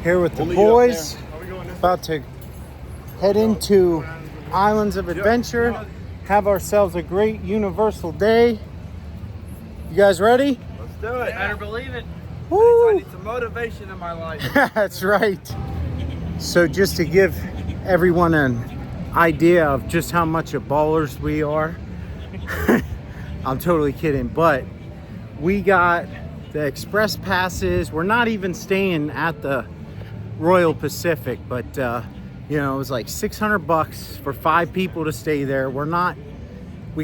Here with the boys, about to head into Islands of Adventure, have ourselves a great Universal day. You guys ready? Let's do it. Better believe it. Woo! I need some motivation in my life. That's right. So just to give everyone an idea of just how much of ballers we are, I'm totally kidding, but we got the express passes. We're not even staying at the Royal Pacific, but you know, it was like $600 for 5 people to stay there. We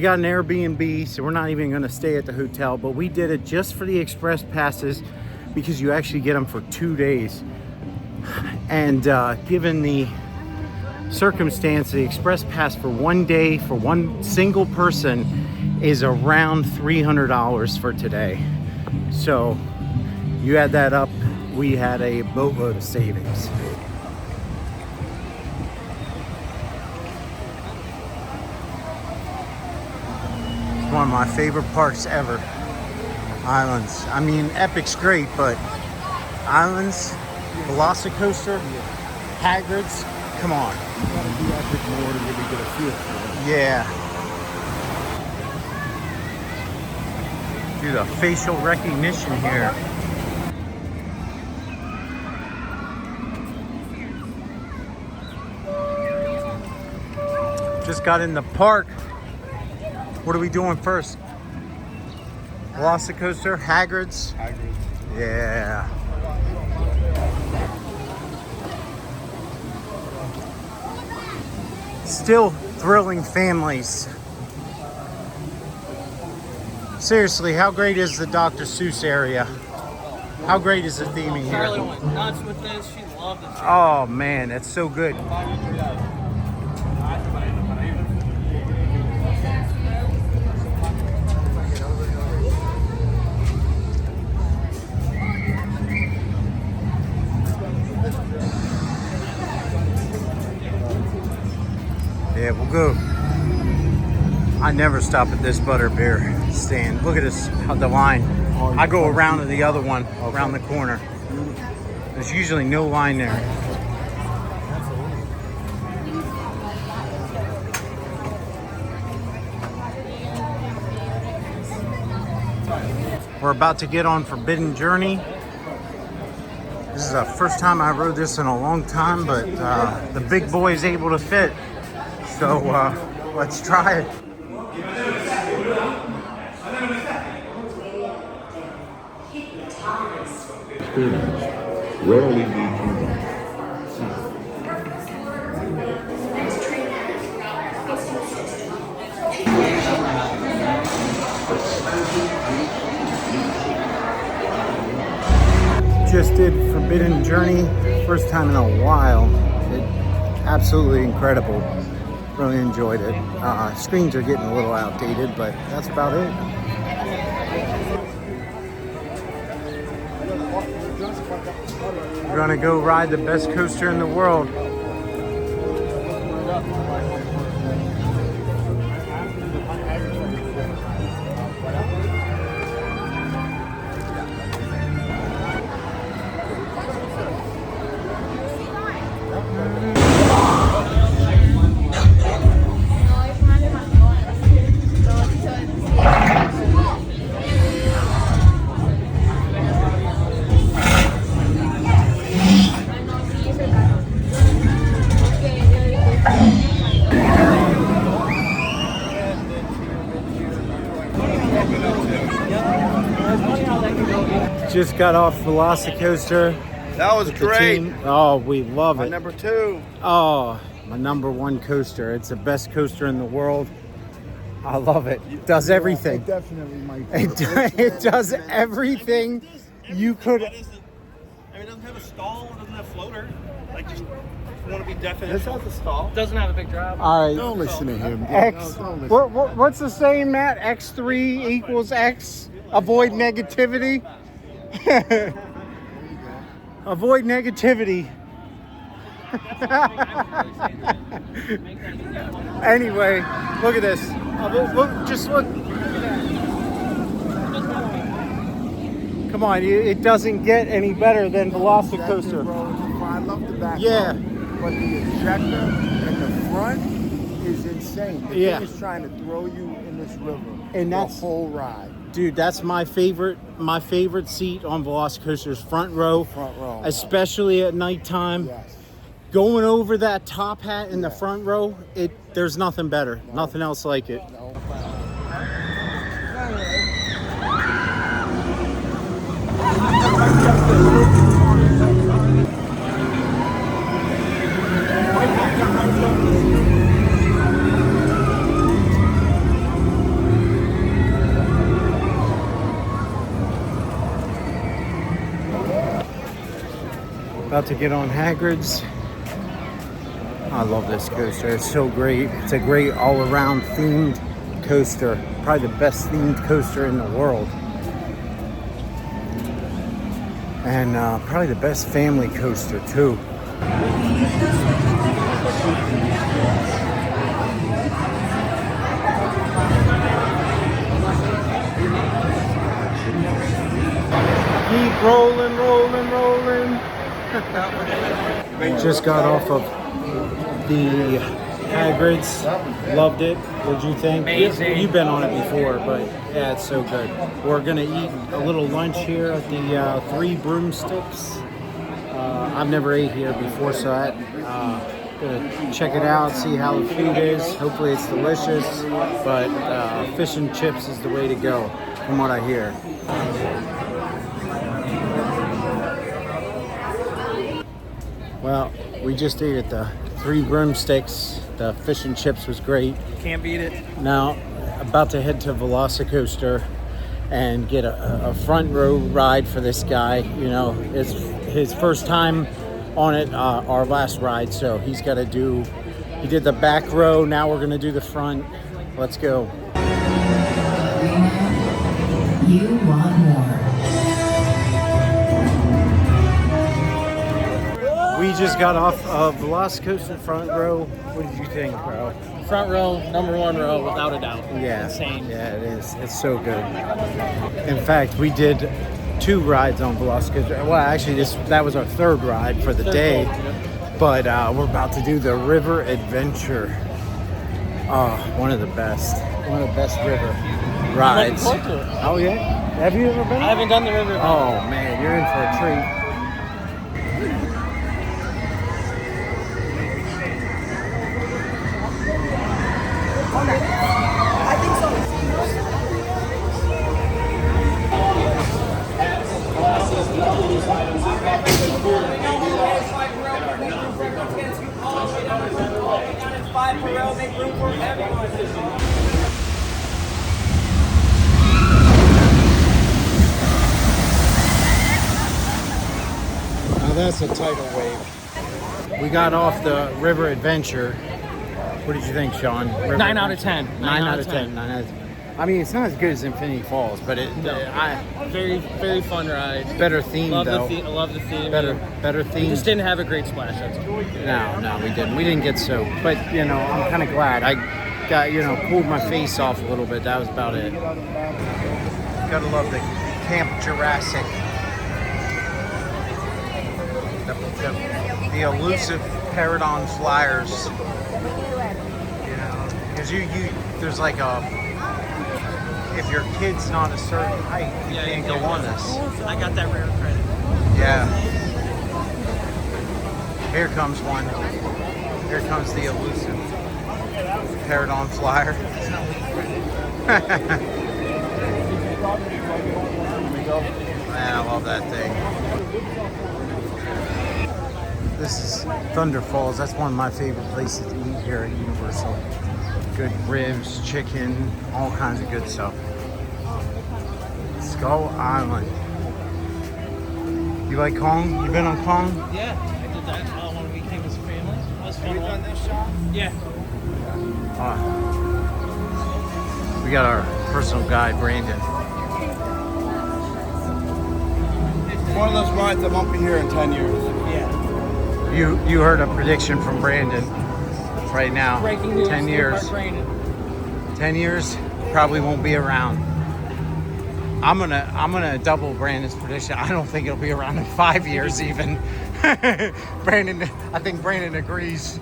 got an Airbnb, so we're not even going to stay at the hotel, but we did it just for the express passes because you actually get them for 2 days. And given the circumstance, the express pass for 1 day for one single person is around $300 for today. So you add that up, we had a boatload of savings. It's one of my favorite parks ever. Islands. I mean, Epic's great, but Islands, Velocicoaster, Hagrids, come on. You gotta do Epic more to really get a feel for it. Yeah. Do the facial recognition here. Just got in the park. What are we doing first? Velocicoaster, Hagrids. Yeah. Still thrilling families. Seriously, how great is the Dr. Seuss area? How great is the theming Charlie here? went nuts with this. She loved it. Oh man, it's so good. Yeah, we'll go. I never stop at this butterbeer stand. Look at this, the line. I go around to the other one, around the corner. There's usually no line there. We're about to get on Forbidden Journey. This is the first time I rode this in a long time, but the big boy is able to fit. So let's try it. Experience rarely leads you wrong. Just did Forbidden Journey, first time in a while. Absolutely incredible. Really enjoyed it. Screens are getting a little outdated, but that's about it. We're gonna go ride the best coaster in the world. Just got off Velocicoaster. That was great. Oh, we love My it. number 2. Oh, my number 1 coaster. It's the best coaster in the world. I love it. It does everything. It definitely might. It does everything you could. I mean, it doesn't have a stall. It doesn't have floater. Like, just want to be definite. This has a stall. Doesn't have a big drive. All right. Don't listen to him. Dude. X. Don't listen. What's the saying, Matt? X3 equals X. Avoid negativity. Avoid negativity. Anyway, look at this. Look, just look. Come on, it doesn't get any better than Ejector, Velocicoaster. bro, it's fine. I love the back. Yeah. row, but the ejector in the front is insane. The Yeah. thing is trying to throw you in this river. And that's- the whole ride. Dude, that's my favorite seat on Velocicoaster's front row. Front row. Especially at nighttime. Yes. Going over that top hat in the Yeah. front row, there's nothing better. Nothing else like it. No. About to get on Hagrids. I love this coaster. It's so great. It's a great all-around themed coaster. Probably the best themed coaster in the world. And probably the best family coaster too. Keep rolling, rolling, rolling. Just got off of the Hagrids. Loved it. What'd you think? Amazing. You've been on it before, but yeah, it's so good. We're gonna eat a little lunch here at the Three Broomsticks. I've never ate here before, so gonna check it out, see how the food is. Hopefully it's delicious, but fish and chips is the way to go, from what I hear. Well, we just ate at the Three Broomsticks. The fish and chips was great. Can't beat it. Now, about to head to Velocicoaster and get a front row ride for this guy. You know, it's his first time on it, our last ride, so he did the back row, now we're gonna do the front. Let's go. You want more. We just got off of Velocicoaster front row. What did you think, bro? Front row, number one row, without a doubt. Yeah, Insane. yeah, it is. It's so good. In fact, we did 2 rides on Velocicoaster. Well, actually, that was our 3rd ride for the day. But we're about to do the River Adventure. One of the best river rides. Looking forward to it. Oh yeah? Have you ever been? I haven't done the river. Oh man, you're in for a treat. Now that's a tidal wave. We got off the River Adventure. What did you think, Sean? River 9 out of Adventure? 10. 9 out of 10. 9 out of 10. I mean, it's not as good as Infinity Falls, but Very, very fun ride. better theme Love though. I love the theme. Better We theme. just didn't have a great splash. That's all. No, we didn't. We didn't get soaked. But you know, I'm kind of glad. I got cooled my face off a little bit. That was about it. Gotta love the Camp Jurassic. The elusive Peridon flyers. You know, because there's like if your kid's not a certain height, you can't go on this. I got that rare credit. Yeah. Here comes one. Here comes the elusive Peridon flyer. Man, I love that thing. This is Thunder Falls. That's one of my favorite places to eat here at Universal. Good ribs, chicken, all kinds of good stuff. Skull Island. You like Kong? You been on Kong? Yeah, I did that when we came as a family. That was fun. We've done this shop? Yeah. We got our personal guide, Brandon. One of those rides that won't be here in 10 years. Yeah. You heard a prediction from Brandon right now. Breaking news. 10 years. 10 years, probably won't be around. I'm gonna double Brandon's prediction. I don't think it'll be around in 5 years even. I think Brandon agrees.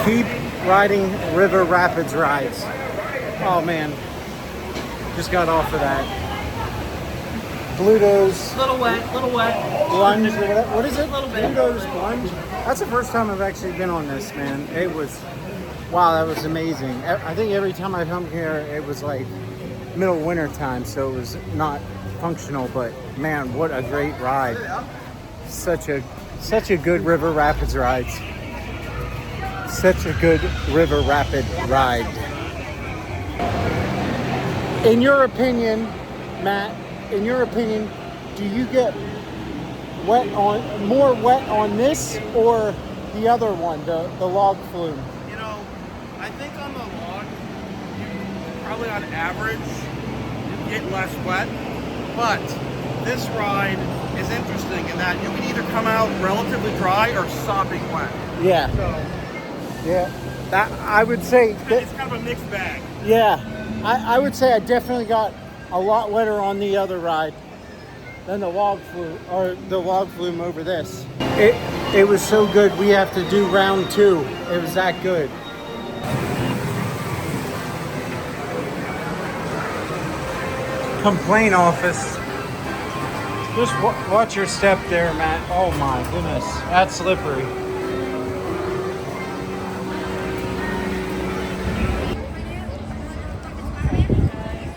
Keep riding river rapids rides. Oh man, just got off of that. Bluto's Little wet. Plunge, what is it? A little bit. Bluto's Plunge. That's the first time I've actually been on this, man. It was, wow, that was amazing. I think every time I come here, it was like middle winter time, so it was not functional, but man, what a great ride. Such a good river rapids ride. Such a good river rapid ride. In your opinion, Matt, do you get more wet on this or the other one, the log flume? You know, I think on the log, probably on average, you get less wet. But this ride is interesting in that you can either come out relatively dry or sopping wet. Yeah. So Yeah. That I would say that, it's kind of a mixed bag. yeah. I would say I definitely got a lot wetter on the other ride than the log flume over this. It was so good we have to do round 2. It was that good. Complaint office. Just watch your step there, Matt. Oh my goodness, that's slippery.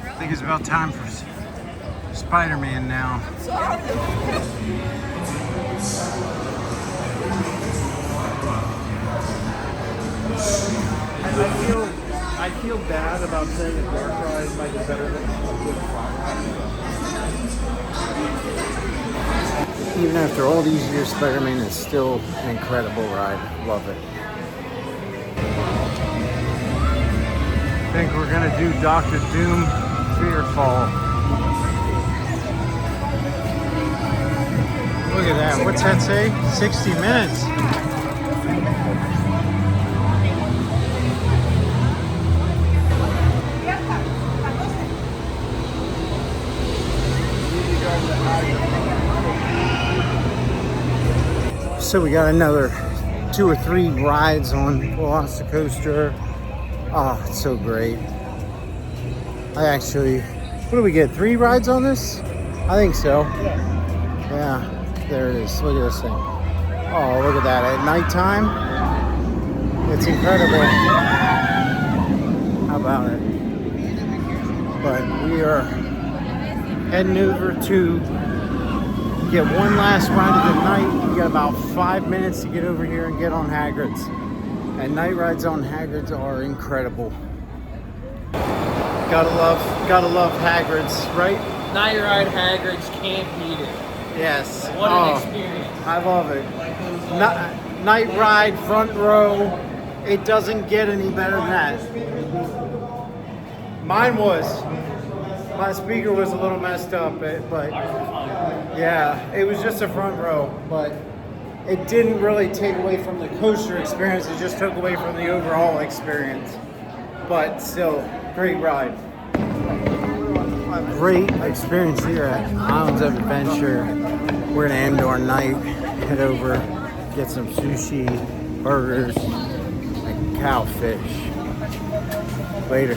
I think it's about time for Spider-Man now. I feel bad about saying a dark ride might be better than a good fog ride. Even after all these years, Spider-Man is still an incredible ride. Love it. I think we're gonna do Dr. Doom Fear Fall. Look at that. What's that say? 60 minutes. So we got another 2 or 3 rides on Velocicoaster. Oh, it's so great. I actually, what do we get? 3 rides on this? I think so. Yeah, there it is. Look at this thing. Oh, look at that. At nighttime, it's incredible. How about it? But we are heading over to get one last ride of the night. We got about 5 minutes to get over here and get on Hagrids. And night rides on Hagrids are incredible. Gotta love Hagrids, right? Night ride Hagrids, can't beat it. Yes. What an experience. I love it. Night ride, front row. It doesn't get any better than that. Mine was. My speaker was a little messed up, but yeah, it was just a front row, but it didn't really take away from the coaster experience. It just took away from the overall experience. But still, great ride. Great experience here at Islands of Adventure. We're gonna end our night, head over, get some sushi, burgers, and cowfish. Later.